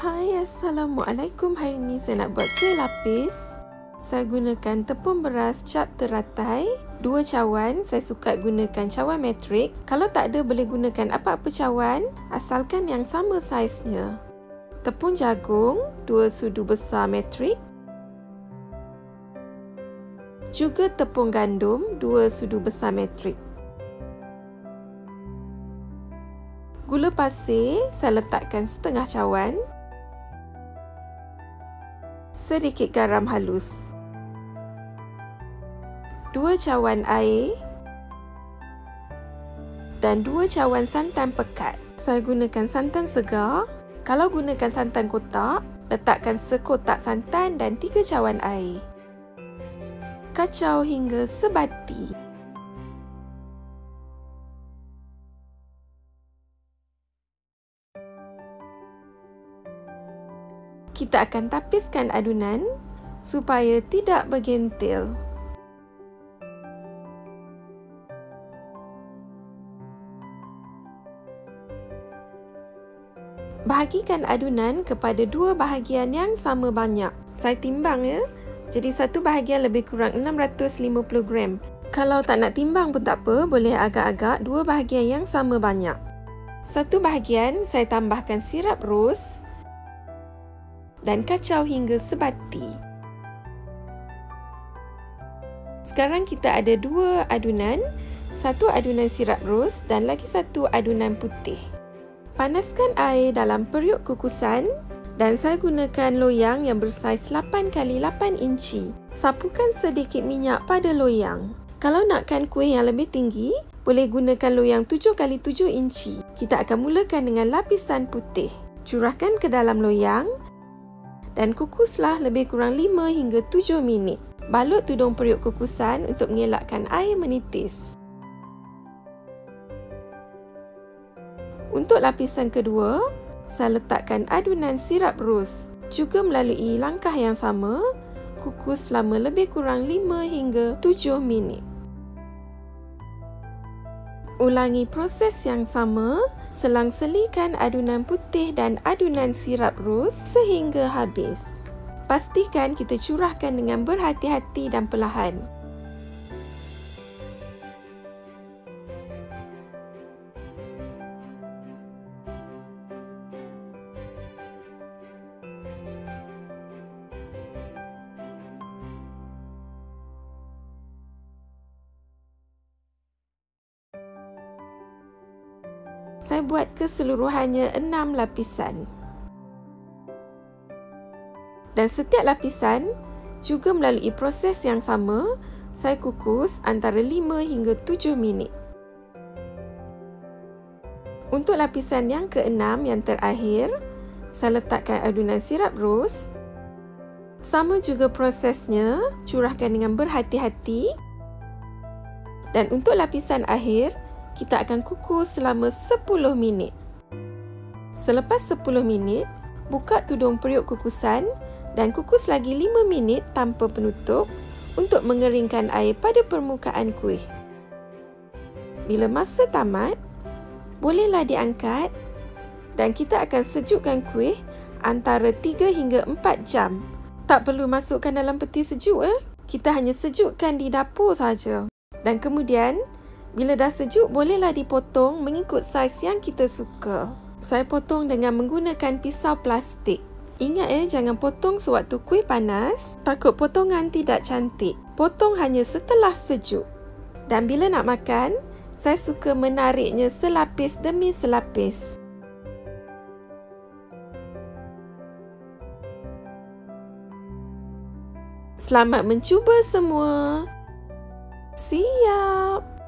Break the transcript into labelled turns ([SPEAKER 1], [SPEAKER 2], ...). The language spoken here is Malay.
[SPEAKER 1] Hai, Assalamualaikum. Hari ni saya nak buat kuih lapis. Saya gunakan tepung beras cap teratai, 2 cawan. Saya suka gunakan cawan metrik. Kalau tak ada, boleh gunakan apa-apa cawan, asalkan yang sama saiznya. Tepung jagung, 2 sudu besar metrik. Juga tepung gandum, 2 sudu besar metrik. Gula pasir, saya letakkan setengah cawan. Sedikit garam halus. 2 cawan air. Dan 2 cawan santan pekat. Saya gunakan santan segar. Kalau gunakan santan kotak, letakkan sekotak santan dan 3 cawan air. Kacau hingga sebati. Kita akan tapiskan adunan supaya tidak bergentil. Bahagikan adunan kepada 2 bahagian yang sama banyak. Saya timbang ya. Jadi satu bahagian lebih kurang 650 gram. Kalau tak nak timbang pun tak apa, boleh agak-agak 2 bahagian yang sama banyak. Satu bahagian saya tambahkan sirap ros dan kacau hingga sebati. Sekarang kita ada 2 adunan, satu adunan sirap ros dan lagi satu adunan putih. Panaskan air dalam periuk kukusan dan saya gunakan loyang yang bersaiz 8x8 inci. Sapukan sedikit minyak pada loyang. Kalau nakkan kuih yang lebih tinggi, boleh gunakan loyang 7x7 inci. Kita akan mulakan dengan lapisan putih. Curahkan ke dalam loyang dan kukuslah lebih kurang 5 hingga 7 minit. Balut tudung periuk kukusan untuk mengelakkan air menitis. Untuk lapisan kedua, saya letakkan adunan sirap ros. Juga melalui langkah yang sama, kukus selama lebih kurang 5 hingga 7 minit. Ulangi proses yang sama, selang-selikan adunan putih dan adunan sirap ros sehingga habis. Pastikan kita curahkan dengan berhati-hati dan perlahan. Saya buat keseluruhannya 6 lapisan. Dan setiap lapisan juga melalui proses yang sama, saya kukus antara 5 hingga 7 minit. Untuk lapisan yang ke-6 yang terakhir, saya letakkan adunan sirap ros. Sama juga prosesnya, curahkan dengan berhati-hati. Dan untuk lapisan akhir, kita akan kukus selama 10 minit. Selepas 10 minit, buka tudung periuk kukusan dan kukus lagi 5 minit tanpa penutup untuk mengeringkan air pada permukaan kuih. Bila masa tamat, bolehlah diangkat dan kita akan sejukkan kuih antara 3 hingga 4 jam. Tak perlu masukkan dalam peti sejuk. Kita hanya sejukkan di dapur saja. Dan kemudian, bila dah sejuk, bolehlah dipotong mengikut saiz yang kita suka. Saya potong dengan menggunakan pisau plastik. Ingat jangan potong sewaktu kuih panas, takut potongan tidak cantik. Potong hanya setelah sejuk. Dan bila nak makan, saya suka menariknya selapis demi selapis. Selamat mencuba semua. Siap!